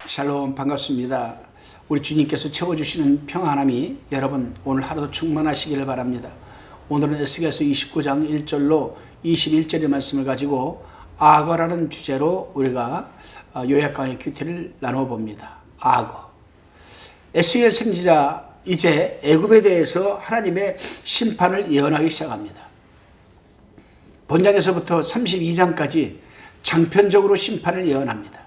샬롬, 반갑습니다. 우리 주님께서 채워주시는 평안함이 여러분 오늘 하루도 충만하시기를 바랍니다. 오늘은 에스겔서 29장 1절로 21절의 말씀을 가지고 악어라는 주제로 우리가 요약 강의 큐티를 나눠봅니다. 악어. 에스겔 선지자 이제 애굽에 대해서 하나님의 심판을 예언하기 시작합니다. 본장에서부터 32장까지 장편적으로 심판을 예언합니다.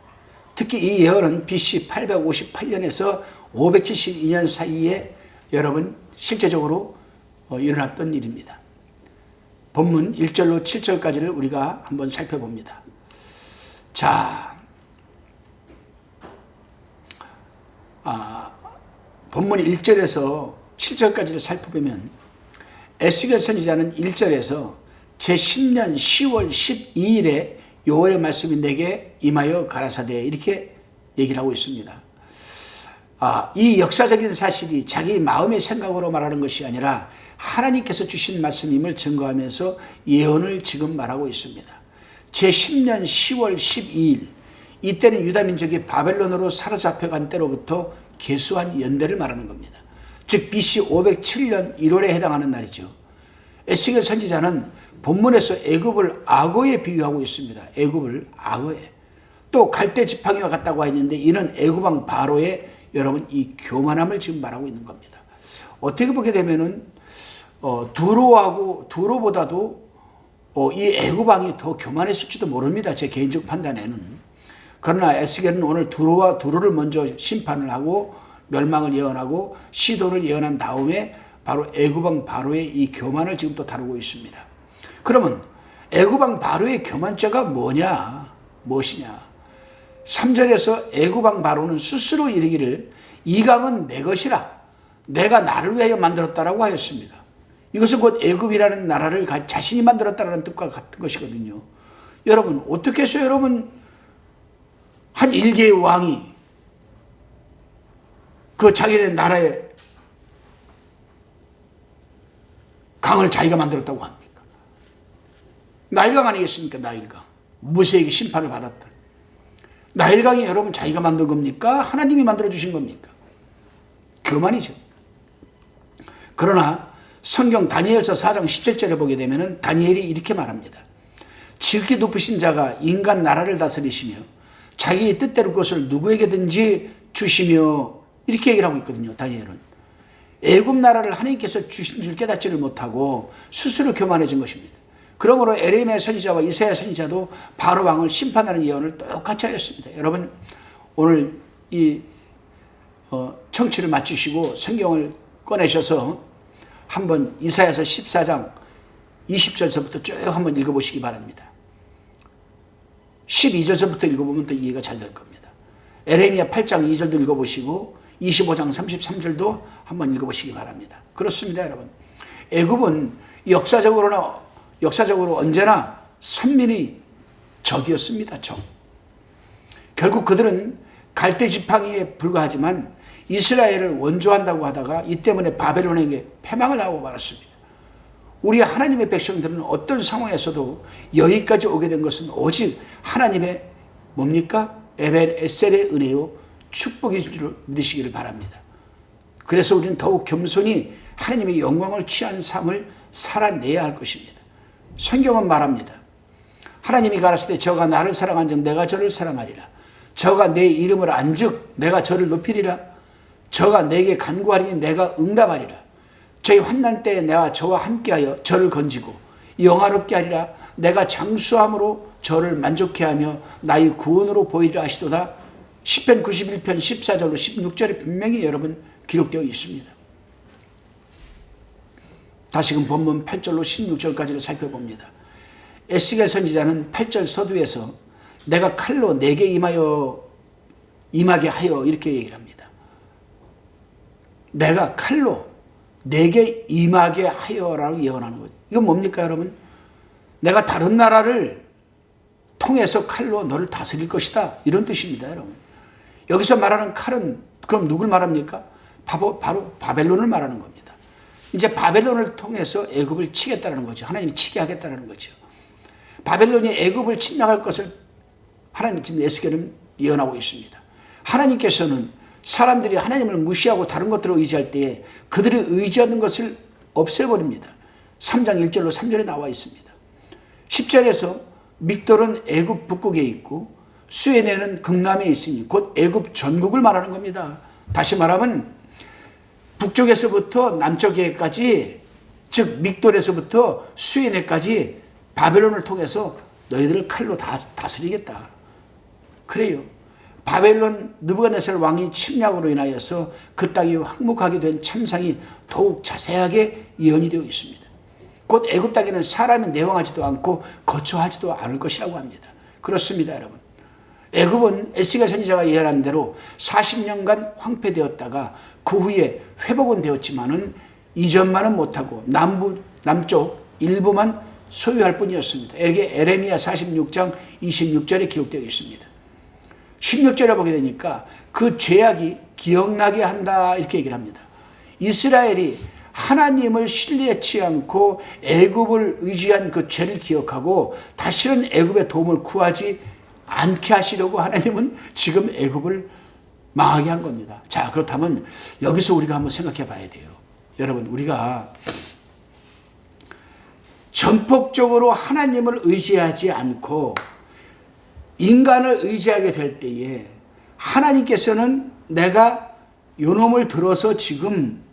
특히 이 예언은 BC 858년에서 572년 사이에 여러분 실제적으로 일어났던 일입니다. 본문 1절로 7절까지를 우리가 한번 살펴봅니다. 자, 본문 1절에서 7절까지를 살펴보면 에스겔 선지자는 1절에서 제10년 10월 12일에 여호와의 말씀이 내게 임하여 가라사대 이렇게 얘기를 하고 있습니다. 이 역사적인 사실이 자기 마음의 생각으로 말하는 것이 아니라 하나님께서 주신 말씀임을 증거하면서 예언을 지금 말하고 있습니다. 제10년 10월 12일 이때는 유다민족이 바벨론으로 사로잡혀간 때로부터 계수한 연대를 말하는 겁니다. 즉 BC 507년 1월에 해당하는 날이죠. 에스겔 선지자는 본문에서 애굽을 악어에 비유하고 있습니다. 애굽을 악어에. 또 갈대 지팡이와 같다고 했는데 이는 애굽왕 바로의 여러분 이 교만함을 지금 말하고 있는 겁니다. 어떻게 보게 되면은 두로보다도 이 애굽왕이 더 교만했을지도 모릅니다. 제 개인적 판단에는. 그러나 에스겔은 오늘 두로를 먼저 심판을 하고 멸망을 예언하고 시돈을 예언한 다음에 바로 애굽왕 바로의 이 교만을 지금 또 다루고 있습니다. 그러면 애굽왕 바로의 교만죄가 무엇이냐? 3절에서 애굽왕 바로는 스스로 이르기를 이 강은 내 것이라 내가 나를 위하여 만들었다라고 하였습니다. 이것은 곧 애굽이라는 나라를 자신이 만들었다는 뜻과 같은 것이거든요. 여러분 어떻게 해서 여러분 한 일개의 왕이 그 자기네 나라의 강을 자기가 만들었다고 합니다. 나일강 아니겠습니까? 나일강. 모세에게 심판을 받았다. 나일강이 여러분 자기가 만든 겁니까? 하나님이 만들어주신 겁니까? 교만이죠. 그러나 성경 다니엘서 4장 17절에 보게 되면 다니엘이 이렇게 말합니다. 지극히 높으신 자가 인간 나라를 다스리시며 자기의 뜻대로 그것을 누구에게든지 주시며 이렇게 얘기를 하고 있거든요. 다니엘은. 애굽 나라를 하나님께서 주신 줄 깨닫지를 못하고 스스로 교만해진 것입니다. 그러므로 에레미야 선지자와 이사야 선지자도 바로 왕을 심판하는 예언을 똑같이 하였습니다. 여러분 오늘 이 청취를 마치시고 성경을 꺼내셔서 한번 이사야서 14장 20절서부터 쭉 한번 읽어보시기 바랍니다. 12절서부터 읽어보면 또 이해가 잘 될 겁니다. 에레미야 8장 2절도 읽어보시고 25장 33절도 한번 읽어보시기 바랍니다. 그렇습니다, 여러분. 애굽은 역사적으로 언제나 선민의 적이었습니다. 적. 결국 그들은 갈대 지팡이에 불과하지만 이스라엘을 원조한다고 하다가 이 때문에 바벨론에게 패망을 하고 말았습니다. 우리 하나님의 백성들은 어떤 상황에서도 여기까지 오게 된 것은 오직 하나님의 뭡니까? 에벨에셀의 은혜요 축복인 줄 믿으시기를 바랍니다. 그래서 우리는 더욱 겸손히 하나님의 영광을 취한 삶을 살아내야 할 것입니다. 성경은 말합니다. 하나님이 가라사대 저가 나를 사랑한즉 내가 저를 사랑하리라. 저가 내 이름을 안즉 내가 저를 높이리라. 저가 내게 간구하리니 내가 응답하리라. 저희 환난 때에 내가 저와 함께하여 저를 건지고 영화롭게 하리라. 내가 장수함으로 저를 만족해 하며 나의 구원으로 보이리라 하시도다. 시편 91편 14절로 16절에 분명히 여러분 기록되어 있습니다. 다시금 본문 8절로 16절까지를 살펴봅니다. 에스겔 선지자는 8절 서두에서 내가 칼로 내게 임하게 하여 이렇게 얘기를 합니다. 내가 칼로 내게 임하게 하여라고 예언하는 거죠. 이건 뭡니까 여러분? 내가 다른 나라를 통해서 칼로 너를 다스릴 것이다 이런 뜻입니다. 여러분. 여기서 말하는 칼은 그럼 누굴 말합니까? 바로 바벨론을 말하는 겁니다. 이제 바벨론을 통해서 애굽을 치겠다는 거죠. 하나님이 치게 하겠다는 거죠. 바벨론이 애굽을 침략할 것을 하나님 지금 에스겔은 예언하고 있습니다. 하나님께서는 사람들이 하나님을 무시하고 다른 것들을 의지할 때에 그들이 의지하는 것을 없애버립니다. 3장 1절로 3절에 나와 있습니다. 10절에서 믹돌은 애굽 북극에 있고 수에네는 극남에 있으니 곧 애굽 전국을 말하는 겁니다. 다시 말하면 북쪽에서부터 남쪽에까지, 즉 믹돌에서부터 수에네까지 바벨론을 통해서 너희들을 칼로 다스리겠다. 그래요. 바벨론 느부갓네살 왕이 침략으로 인하여서 그 땅이 황무하게 된 참상이 더욱 자세하게 예언이 되어 있습니다. 곧 애굽 땅에는 사람이 내왕하지도 않고 거처하지도 않을 것이라고 합니다. 그렇습니다, 여러분. 애굽은 에스겔 선지자가 예언한 대로 40년간 황폐되었다가 그 후에 회복은 되었지만은 이전만은 못하고 남쪽 일부만 소유할 뿐이었습니다. 이게 에레미야 46장 26절에 기록되어 있습니다. 16절에 보게 되니까 그 죄악이 기억나게 한다 이렇게 얘기를 합니다. 이스라엘이 하나님을 신뢰치 않고 애굽을 의지한 그 죄를 기억하고 다시는 애굽의 도움을 구하지 않게 하시려고 하나님은 지금 애굽을 망하게 한 겁니다. 자, 그렇다면 여기서 우리가 한번 생각해 봐야 돼요. 여러분, 우리가 전폭적으로 하나님을 의지하지 않고 인간을 의지하게 될 때에 하나님께서는 내가 요놈을 들어서 지금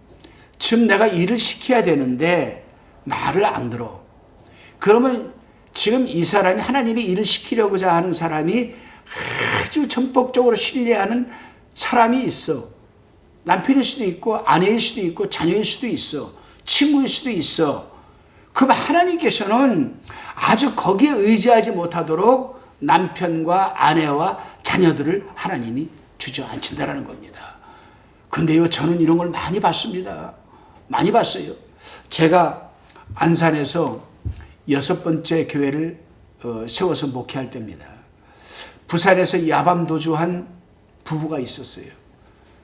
내가 일을 시켜야 되는데 말을 안 들어. 그러면 지금 이 사람이 하나님이 일을 시키려고자 하는 사람이 아주 전폭적으로 신뢰하는 사람이 있어. 남편일 수도 있고 아내일 수도 있고 자녀일 수도 있어. 친구일 수도 있어. 그럼 하나님께서는 아주 거기에 의지하지 못하도록 남편과 아내와 자녀들을 하나님이 주저앉힌다라는 겁니다. 근데요, 저는 이런 걸 많이 봤습니다. 많이 봤어요. 제가 안산에서 6번째 교회를 세워서 목회할 때입니다. 부산에서 야밤도주한 부부가 있었어요.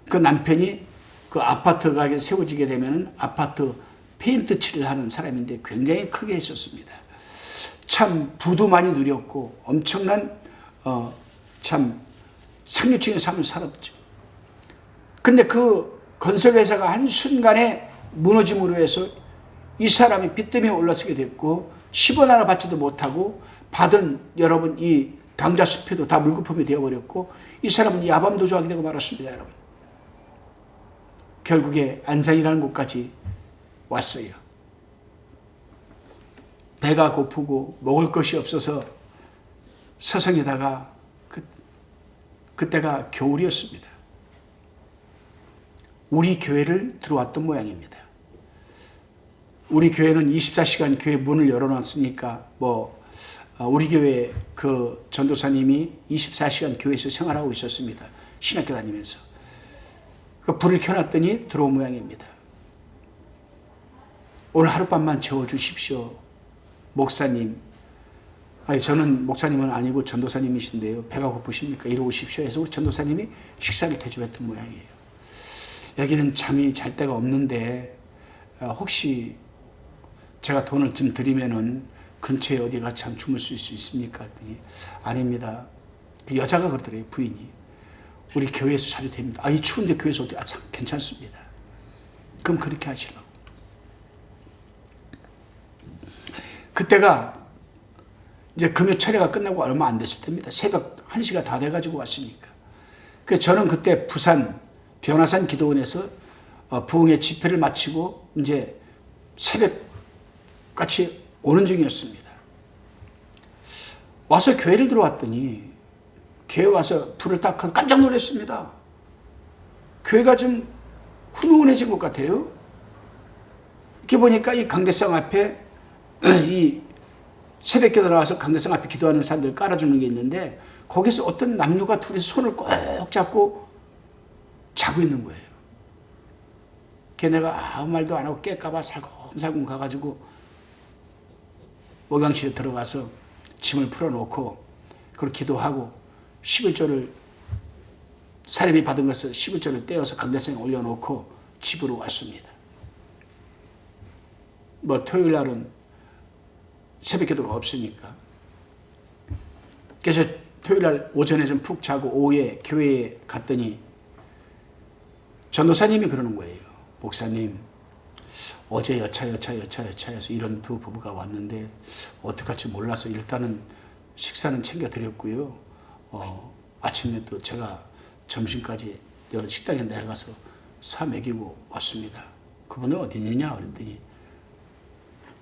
그 남편이 그 아파트 가게 세워지게 되면 아파트 페인트 칠을 하는 사람인데 굉장히 크게 했었습니다. 참 부도 많이 누렸고 엄청난 참 상류층의 삶을 살았죠. 근데 그 건설회사가 한순간에 무너짐으로 해서 이 사람이 빚 때문에 올라서게 됐고 10원 하나 받지도 못하고 받은 여러분 이 당좌 수표도 다 물거품이 되어버렸고 이 사람은 야밤도주하게 되고 말았습니다. 여러분, 결국에 안산이라는 곳까지 왔어요. 배가 고프고 먹을 것이 없어서 서성이다가 그때가 겨울이었습니다. 우리 교회를 들어왔던 모양입니다. 우리 교회는 24시간 교회 문을 열어놨으니까 우리 교회 그 전도사님이 24시간 교회에서 생활하고 있었습니다. 신학교 다니면서. 그 불을 켜놨더니 들어온 모양입니다. 오늘 하룻밤만 재워주십시오. 목사님. 아니, 저는 목사님은 아니고 전도사님이신데요. 배가 고프십니까? 이리 오십시오 해서 전도사님이 식사를 대접했던 모양이에요. 여기는 잠이 잘 데가 없는데 혹시 제가 돈을 좀 드리면은 근처에 어디 같이 한 주무실 수 있습니까? 했더니 아닙니다. 그 여자가 그러더래요. 부인이. 우리 교회에서 자도 됩니다. 이 추운데 교회에서 어떻게? 참 괜찮습니다. 그럼 그렇게 하시라고. 그때가 이제 금요 철회가 끝나고 얼마 안 됐을 때입니다. 새벽 1시가 다 돼가지고 왔으니까. 그래서 저는 그때 부산 변화산 기도원에서 부흥의 집회를 마치고 이제 새벽같이 오는 중이었습니다. 와서 교회를 들어왔더니 교회 와서 불을 딱 켜고 깜짝 놀랐습니다. 교회가 좀 훈훈해진 것 같아요. 이렇게 보니까 이 강대상 앞에 이 새벽기도 나와서 강대상 앞에 기도하는 사람들 깔아주는 게 있는데 거기서 어떤 남녀가 둘이 손을 꼭 잡고 자고 있는 거예요. 걔네가 아무 말도 안 하고 깰까봐 살금살금 가가지고 목욕실에 들어가서 짐을 풀어놓고 그걸 기도하고 11조를 사람이 받은 것을 11조를 떼어서 강대상에 올려놓고 집으로 왔습니다. 토요일 날은 새벽 기도가 없으니까. 그래서 토요일날 오전에 좀 푹 자고 오후에 교회에 갔더니 전도사님이 그러는 거예요. 목사님, 어제 여차여차해서 이런 두 부부가 왔는데 어떡할지 몰라서 일단은 식사는 챙겨드렸고요. 아침에 또 제가 점심까지 식당에 내려가서 사 먹이고 왔습니다. 그분은 어디 있느냐 그랬더니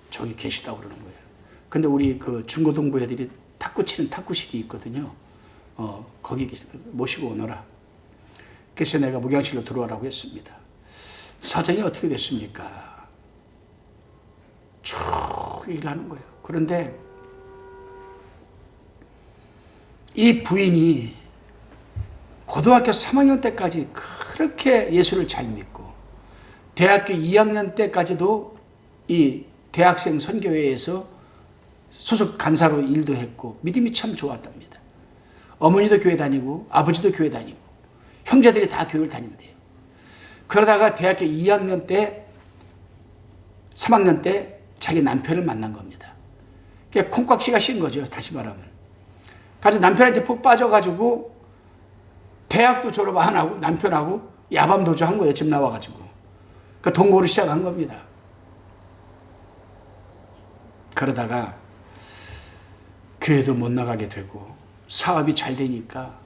저기 계시다고 그러는 거예요. 근데 우리 그 중고등부 애들이 탁구 치는 탁구실이 있거든요. 거기 모시고 오너라. 그래서 내가 목양실로 들어오라고 했습니다. 사정이 어떻게 됐습니까? 쭉 얘기를 하는 거예요. 그런데 이 부인이 고등학교 3학년 때까지 그렇게 예수를 잘 믿고 대학교 2학년 때까지도 이 대학생 선교회에서 소속 간사로 일도 했고 믿음이 참 좋았답니다. 어머니도 교회 다니고 아버지도 교회 다니고 형제들이 다 교회를 다닌대요. 그러다가 대학교 2학년 때 3학년 때 자기 남편을 만난 겁니다. 그러니까 콩깍지가 씌인 거죠. 다시 말하면. 가지고 남편한테 푹 빠져가지고 대학도 졸업 안 하고 남편하고 야밤도주 한 거예요. 집 나와가지고. 그 동거를 시작한 겁니다. 그러다가 교회도 못 나가게 되고 사업이 잘 되니까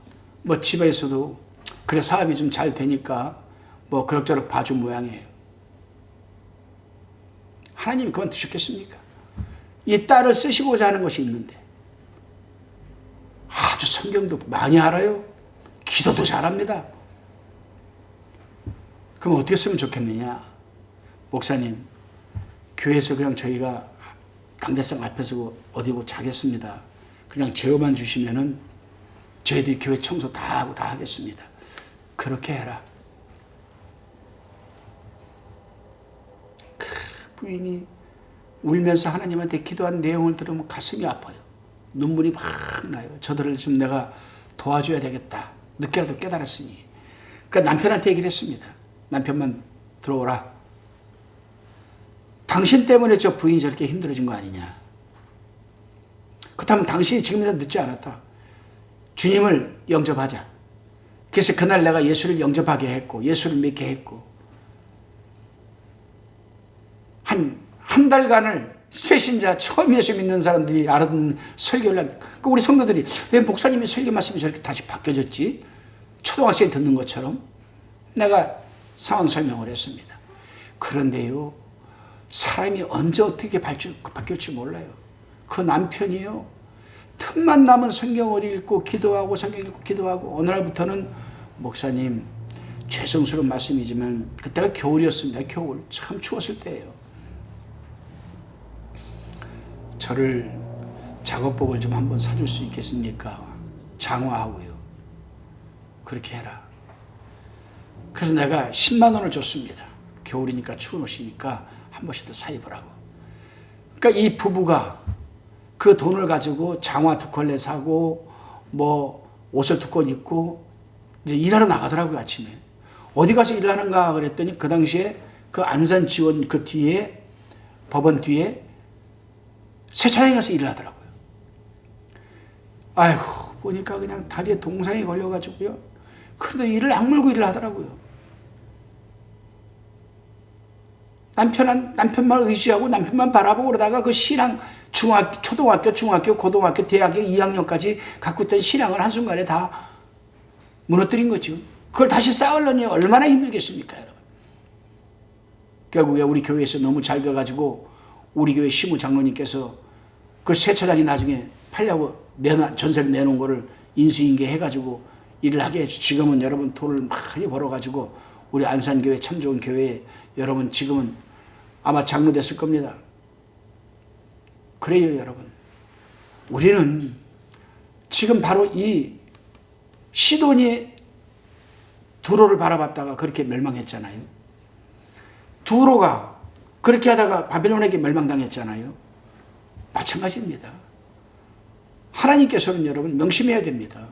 뭐 집에서도 그래 사업이 좀 잘 되니까 뭐 그럭저럭 봐준 모양이에요. 하나님이 그만두셨겠습니까? 이 딸을 쓰시고자 하는 것이 있는데 아주 성경도 많이 알아요. 기도도 잘합니다. 그럼 어떻게 쓰면 좋겠느냐? 목사님, 교회에서 그냥 저희가 강대상 앞에서 어디 뭐 자겠습니다. 그냥 재워만 주시면은 저희들이 교회 청소 다 하고 다 하겠습니다. 그렇게 해라. 부인이 울면서 하나님한테 기도한 내용을 들으면 가슴이 아파요. 눈물이 막 나요. 저들을 좀 내가 도와줘야 되겠다. 늦게라도 깨달았으니. 그러니까 남편한테 얘기를 했습니다. 남편만 들어오라. 당신 때문에 저 부인이 저렇게 힘들어진 거 아니냐. 그렇다면 당신이 지금이라도 늦지 않았다. 주님을 영접하자. 그래서 그날 내가 예수를 영접하게 했고 예수를 믿게 했고 한 달간을 새신자 처음 예수 믿는 사람들이 알아듣는 설교를 우리 성도들이 왜 목사님이 설교 말씀이 저렇게 다시 바뀌어졌지? 초등학생 듣는 것처럼 내가 상황 설명을 했습니다. 그런데요, 사람이 언제 어떻게 바뀔지 몰라요. 그 남편이요, 틈만 나면 성경을 읽고 기도하고 성경 읽고 기도하고 어느 날부터는 목사님 죄송스러운 말씀이지만 그때가 겨울이었습니다. 겨울 참 추웠을 때예요. 저를 작업복을 좀 한번 사줄 수 있겠습니까? 장화하고요. 그렇게 해라. 그래서 내가 10만 원을 줬습니다. 겨울이니까 추운 옷이니까 한 번씩 더 사입으라고. 그러니까 이 부부가 그 돈을 가지고 장화 2켤레 사고 뭐 옷을 2권 입고 이제 일하러 나가더라고요. 아침에. 어디 가서 일하는가 그랬더니 그 당시에 그 안산 지원 그 뒤에 법원 뒤에 세차장에 가서 일을 하더라고요. 아이고 보니까 그냥 다리에 동상이 걸려가지고요. 그래도 일을 악물고 일을 하더라고요. 남편만 의지하고 남편만 바라보고 그러다가 그 신앙 초등학교, 중학교, 고등학교, 대학교 2학년까지 갖고 있던 신앙을 한순간에 다 무너뜨린 거죠. 그걸 다시 쌓으려니 얼마나 힘들겠습니까, 여러분. 결국에 우리 교회에서 너무 잘 돼가지고 우리 교회 시무 장로님께서 그 세차장이 나중에 팔려고 전세를 내놓은 거를 인수인계 해가지고 일을 하게 해서 지금은 여러분 돈을 많이 벌어가지고 우리 안산교회 참 좋은 교회에 여러분 지금은 아마 장로 됐을 겁니다. 그래요, 여러분. 우리는 지금 바로 이 시돈이 두로를 바라봤다가 그렇게 멸망했잖아요. 두로가 그렇게 하다가 바벨론에게 멸망당했잖아요. 마찬가지입니다. 하나님께서는 여러분 명심해야 됩니다.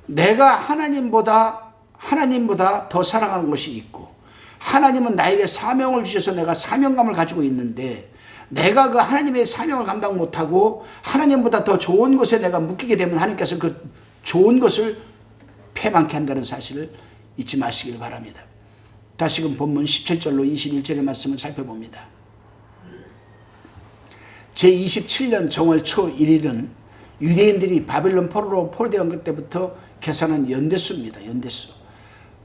내가 하나님보다 더 사랑하는 것이 있고 하나님은 나에게 사명을 주셔서 내가 사명감을 가지고 있는데 내가 그 하나님의 사명을 감당 못하고 하나님보다 더 좋은 것에 내가 묶이게 되면 하나님께서 그 좋은 것을 패망케 한다는 사실을 잊지 마시길 바랍니다. 다시금 본문 17절로 21절의 말씀을 살펴봅니다. 제27년 정월 초 1일은 유대인들이 바벨론 포로로 포로되어 것 때부터 계산한 연대수입니다. 연대수.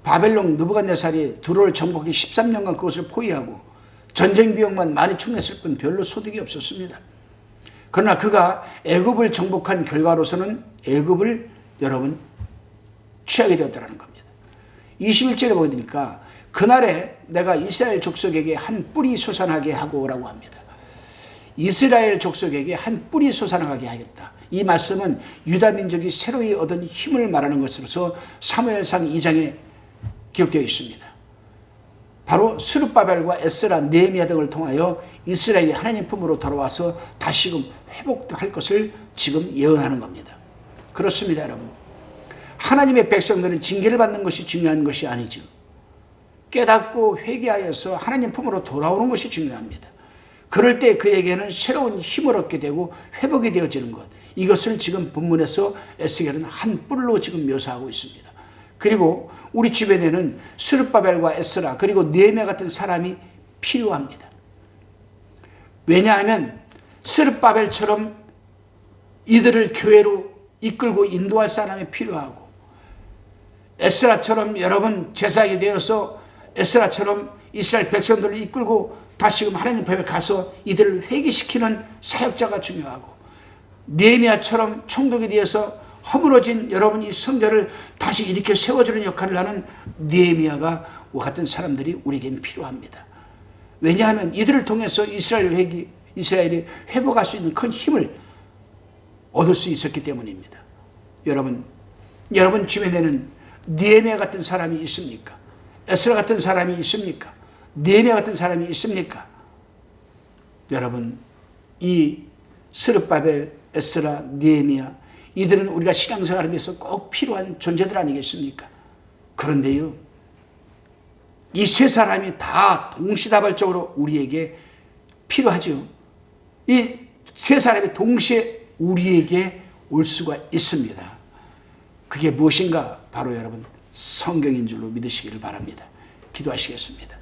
바벨론 느부갓네살이 두로를 정복해 13년간 그것을 포위하고 전쟁 비용만 많이 축냈을 뿐 별로 소득이 없었습니다. 그러나 그가 애굽을 정복한 결과로서는 애굽을 여러분 취하게 되었다는 겁니다. 21절에 보게 되니까 그날에 내가 이스라엘 족속에게 한 뿔이 솟아나게 하고라고 합니다. 이스라엘 족속에게 한 뿔이 솟아나게 하겠다. 이 말씀은 유다 민족이 새로이 얻은 힘을 말하는 것으로서 사무엘상 2장에 기록되어 있습니다. 바로 스룹바벨과 에스라, 느헤미야 등을 통하여 이스라엘이 하나님 품으로 돌아와서 다시금 회복할 것을 지금 예언하는 겁니다. 그렇습니다, 여러분. 하나님의 백성들은 징계를 받는 것이 중요한 것이 아니죠. 깨닫고 회개하여서 하나님 품으로 돌아오는 것이 중요합니다. 그럴 때 그에게는 새로운 힘을 얻게 되고 회복이 되어지는 것. 이것을 지금 본문에서 에스겔은 한 뿔로 지금 묘사하고 있습니다. 그리고 우리 주변에는 스룹바벨과 에스라 그리고 느헤미야 같은 사람이 필요합니다. 왜냐하면 스룹바벨처럼 이들을 교회로 이끌고 인도할 사람이 필요하고 에스라처럼 여러분 제사장이 되어서 에스라처럼 이스라엘 백성들을 이끌고 다시금 하나님 앞에 가서 이들을 회개시키는 사역자가 중요하고 느헤미야처럼 총독이 되어서 허물어진 여러분 이 성전을 다시 이렇게 세워주는 역할을 하는 느헤미야가 같은 사람들이 우리에겐 필요합니다. 왜냐하면 이들을 통해서 이스라엘이 회복할 수 있는 큰 힘을 얻을 수 있었기 때문입니다. 여러분 주변에는 느헤미야 같은 사람이 있습니까? 에스라 같은 사람이 있습니까? 느헤미야 같은 사람이 있습니까? 여러분, 이 스룹바벨, 에스라, 느헤미야 이들은 우리가 신앙생활에 대해서 꼭 필요한 존재들 아니겠습니까? 그런데요, 이 세 사람이 다 동시다발적으로 우리에게 필요하죠. 이 세 사람이 동시에 우리에게 올 수가 있습니다. 그게 무엇인가? 바로 여러분 성경인 줄로 믿으시기를 바랍니다. 기도하시겠습니다.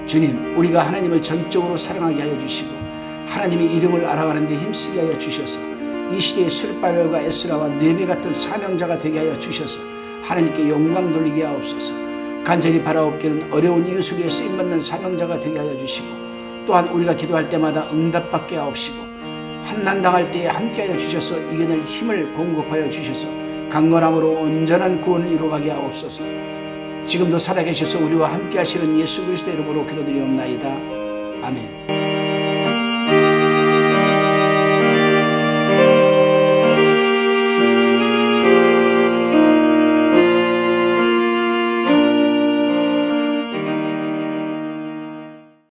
주님, 우리가 하나님을 전적으로 사랑하게 하여 주시고 하나님의 이름을 알아가는 데 힘쓰게 하여 주셔서 이 시대의 스룹바벨과 에스라와 느헤미야 같은 사명자가 되게 하여 주셔서 하나님께 영광 돌리게 하옵소서. 간절히 바라옵기는 어려운 이웃을 위해 쓰임받는 사명자가 되게 하여 주시고 또한 우리가 기도할 때마다 응답받게 하옵시고 환난당할 때에 함께하여 주셔서 이겨낼 힘을 공급하여 주셔서 강건함으로 온전한 구원을 이루어가게 하옵소서. 지금도 살아계셔서 우리와 함께 하시는 예수 그리스도 이름으로 기도드리옵나이다. 아멘.